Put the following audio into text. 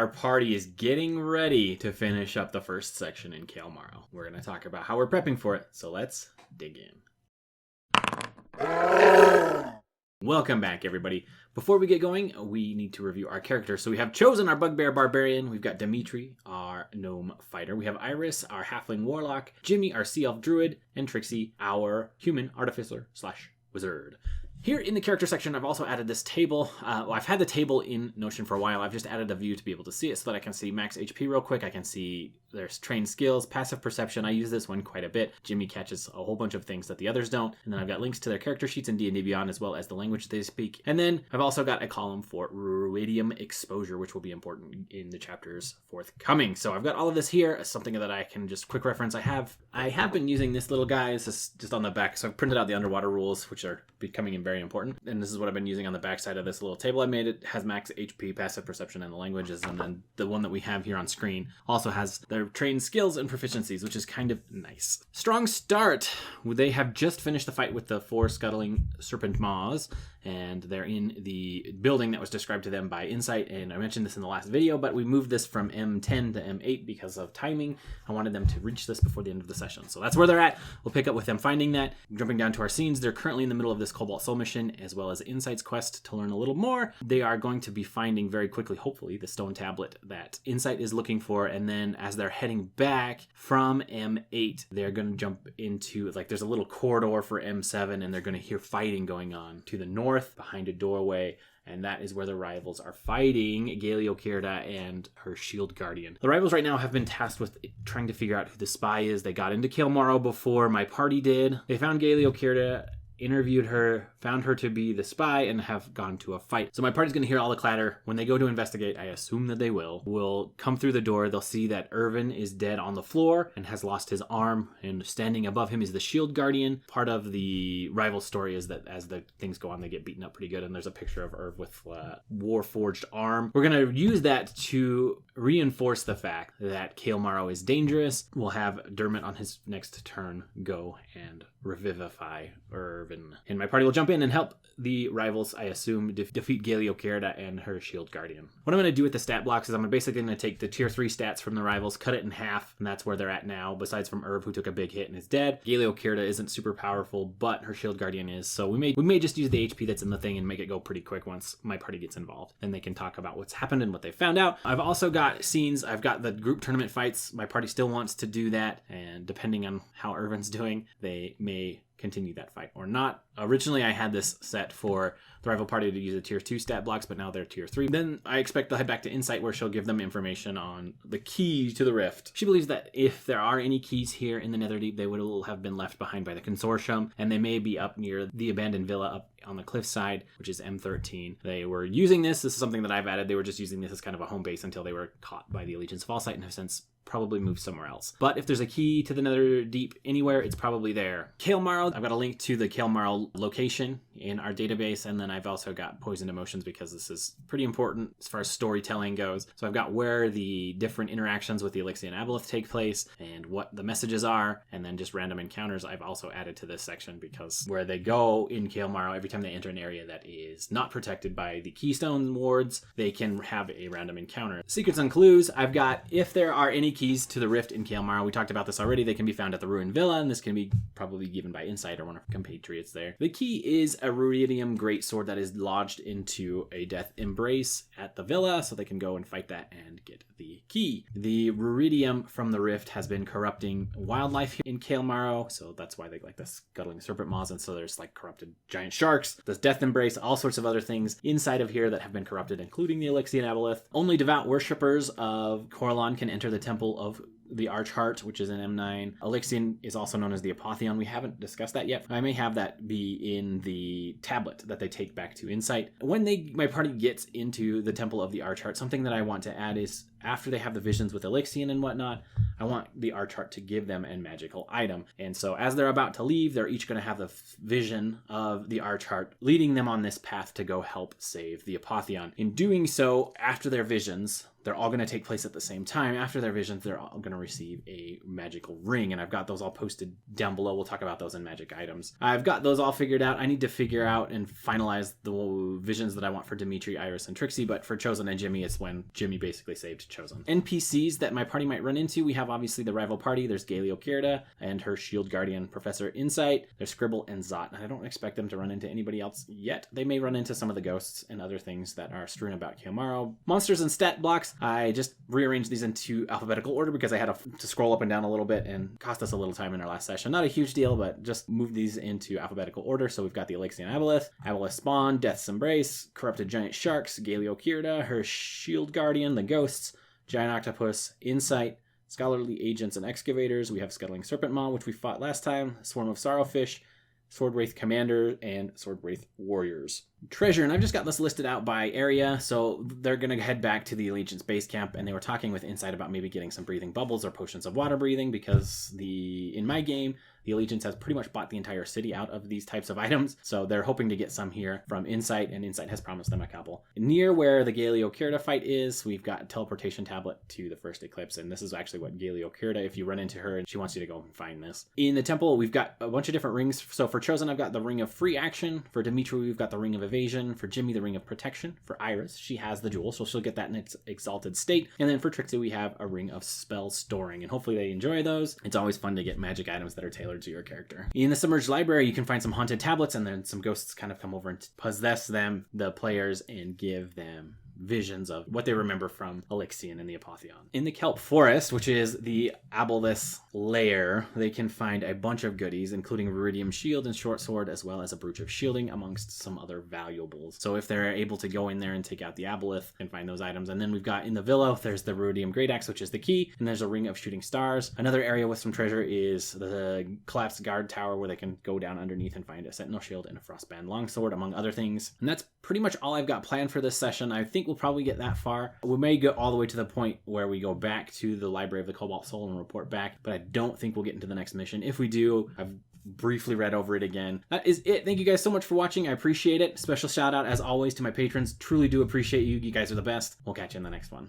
our party is getting ready to finish up the first section in Cael Morrow. We're going to talk about how we're prepping for it, so let's dig in. Welcome back, everybody. Before we get going, we need to review our characters. So we have Chosen, our bugbear barbarian. We've got Dimitri, our gnome fighter. We have Iris, our halfling warlock. Jimmy, our sea elf druid. And Trixie, our human artificer / wizard. Here in the character section, I've also added this table. I've had the table in Notion for a while. I've just added a view to be able to see it so that I can see max HP real quick. I can see there's trained skills, passive perception. I use this one quite a bit. Jimmy catches a whole bunch of things that the others don't. And then I've got links to their character sheets in D&D Beyond as well as the language they speak. And then I've also got a column for Ruidium exposure, which will be important in the chapters forthcoming. So I've got all of this here as something that I can just quick reference. I have been using this little guy. This is just on the back. So I've printed out the underwater rules, which are becoming very important. And this is what I've been using on the back side of this little table I made. It has max HP, passive perception, and the languages. And then the one that we have here on screen also has their trained skills and proficiencies, which is kind of nice. Strong start. They have just finished the fight with the 4 scuttling serpent maws, and they're in the building that was described to them by Insight. And I mentioned this in the last video, but we moved this from M10 to M8 because of timing. I wanted them to reach this before the end of the session. So that's where they're at. We'll pick up with them finding that. Jumping down to our scenes, they're currently in the middle of this Cobalt Soul mission, as well as Insight's quest to learn a little more. They are going to be finding very quickly, hopefully, the stone tablet that Insight is looking for. And then as they're heading back from M8, they're going to jump into, like, there's a little corridor for M7, and they're going to hear fighting going on to the north behind a doorway. And that is where the rivals are fighting Galeokaerda and her shield guardian. The rivals right now have been tasked with trying to figure out who the spy is. They got into Cael Morrow before my party did. They found Galeokaerda, interviewed her, found her to be the spy, and have gone to a fight. So my party's going to hear all the clatter. When they go to investigate, I assume that they will come through the door. They'll see that Irvin is dead on the floor and has lost his arm, and standing above him is the shield guardian. Part of the rival story is that as the things go on, they get beaten up pretty good, and there's a picture of Irv with war-forged arm. We're going to use that to reinforce the fact that Cael Morrow is dangerous. We'll have Dermot on his next turn go and revivify Irvin. And my party will jump in and help the rivals, I assume, defeat Galeokaerda and her shield guardian. What I'm going to do with the stat blocks is I'm basically going to take the tier 3 stats from the rivals, cut it in half, and that's where they're at now, besides from Irv, who took a big hit and is dead. Galeokaerda isn't super powerful, but her shield guardian is, so we may just use the HP that's in the thing and make it go pretty quick once my party gets involved. Then they can talk about what's happened and what they found out. I've also got scenes. I've got the group tournament fights. My party still wants to do that, and depending on how Irvin's doing, they may continue that fight or not. Originally, I had this set for the rival party to use the tier 2 stat blocks, but now they're tier 3. Then I expect they'll head back to Insight, where she'll give them information on the key to the rift. She believes that if there are any keys here in the Netherdeep, they will have been left behind by the consortium, and they may be up near the abandoned villa up on the cliffside, which is M13. They were using this. This is something that I've added. They were just using this as kind of a home base until they were caught by the Allegiance Fall site and have since probably moved somewhere else. But if there's a key to the Netherdeep anywhere, it's probably there. Cael Morrow, I've got a link to the Cael Morrow location in our database, and then I've also got Poisoned Emotions because this is pretty important as far as storytelling goes. So I've got where the different interactions with the Alexian Aboleth take place and what the messages are, and then just random encounters I've also added to this section because where they go in Cael Morrow, every time they enter an area that is not protected by the Keystone wards, they can have a random encounter. Secrets and clues, I've got if there are any keys to the rift in Cael Morrow. We talked about this already. They can be found at the Ruined Villa, and this can be probably given by Insight or one of our compatriots there. The key is a Ruidium greatsword that is lodged into a Death Embrace at the villa, so they can go and fight that and get the key. The Ruidium from the rift has been corrupting wildlife here in Cael Morrow, so that's why they like the scuttling serpent maws, and so there's like corrupted giant sharks, this Death Embrace, all sorts of other things inside of here that have been corrupted, including the Alexian Aboleth. Only devout worshippers of Corellon can enter the Temple of the Archheart, which is in M9. Alexian is also known as the Apotheon. We haven't discussed that yet. I may have that be in the tablet that they take back to Insight. When my party gets into the Temple of the Archheart, something that I want to add is after they have the visions with Alexian and whatnot, I want the art chart to give them a magical item. And so as they're about to leave, they're each going to have the vision of the art chart leading them on this path to go help save the Apotheon. In doing so, after their visions, they're all going to take place at the same time. After their visions, they're all going to receive a magical ring, and I've got those all posted down below. We'll talk about those in magic items. I've got those all figured out. I need to figure out and finalize the visions that I want for Dimitri, Iris, and Trixie, but for Chosen and Jimmy, it's when Jimmy basically saved Chosen. NPCs that my party might run into, we have obviously the rival party. There's Galeokaerda and her shield guardian, Professor Insight. There's Scribble and Zot, and I don't expect them to run into anybody else yet. They may run into some of the ghosts and other things that are strewn about Cael Morrow. Monsters and stat blocks, I just rearranged these into alphabetical order because I had to scroll up and down a little bit and cost us a little time in our last session. Not a huge deal, but just moved these into alphabetical order. So we've got the Alexian Aboleth, Aboleth Spawn, Death's Embrace, Corrupted Giant Sharks, Galeokaerda, her Shield Guardian, the Ghosts, Giant Octopus, Insight, Scholarly Agents and Excavators. We have Scuttling Serpent Maw, which we fought last time, Swarm of Sorrowfish, Swordwraith Commander, and Swordwraith Warriors. Treasure, and I've just got this listed out by area, so they're going to head back to the Allegiance base camp, and they were talking with Insight about maybe getting some breathing bubbles or potions of water breathing, because in my game, the Allegiance has pretty much bought the entire city out of these types of items, so they're hoping to get some here from Insight, and Insight has promised them a couple. Near where the Galeokaerda fight is, we've got a teleportation tablet to the first eclipse, and this is actually what Galeokaerda, if you run into her, and she wants you to go and find this. In the temple, we've got a bunch of different rings. So for Chosen, I've got the Ring of Free Action. For Dimitri, we've got the Ring of Evasion. For Jimmy, the Ring of Protection. For Iris, she has the jewel, so she'll get that in its exalted state. And then for Trixie, we have a Ring of Spell Storing, and hopefully they enjoy those. It's always fun to get magic items that are tailored to your character. In the Submerged Library, you can find some haunted tablets, and then some ghosts kind of come over and possess them, the players, and give them visions of what they remember from Alexian and the Apotheon. In the Kelp Forest, which is the Aboleth's lair, they can find a bunch of goodies, including Viridium Shield and Short Sword, as well as a Brooch of Shielding, amongst some other valuables. So if they're able to go in there and take out the Aboleth, and find those items. And then we've got in the Villa, there's the Viridium Great Axe, which is the key, and there's a Ring of Shooting Stars. Another area with some treasure is the Collapsed Guard Tower, where they can go down underneath and find a Sentinel Shield and a Frostband Longsword, among other things. And that's pretty much all I've got planned for this session. I think we'll probably get that far. We may go all the way to the point where we go back to the Library of the Cobalt Soul and report back, but I don't think we'll get into the next mission. If we do, I've briefly read over it again. That is it. Thank you guys so much for watching. I appreciate it. Special shout out, as always, to my patrons. Truly do appreciate you. You guys are the best. We'll catch you in the next one.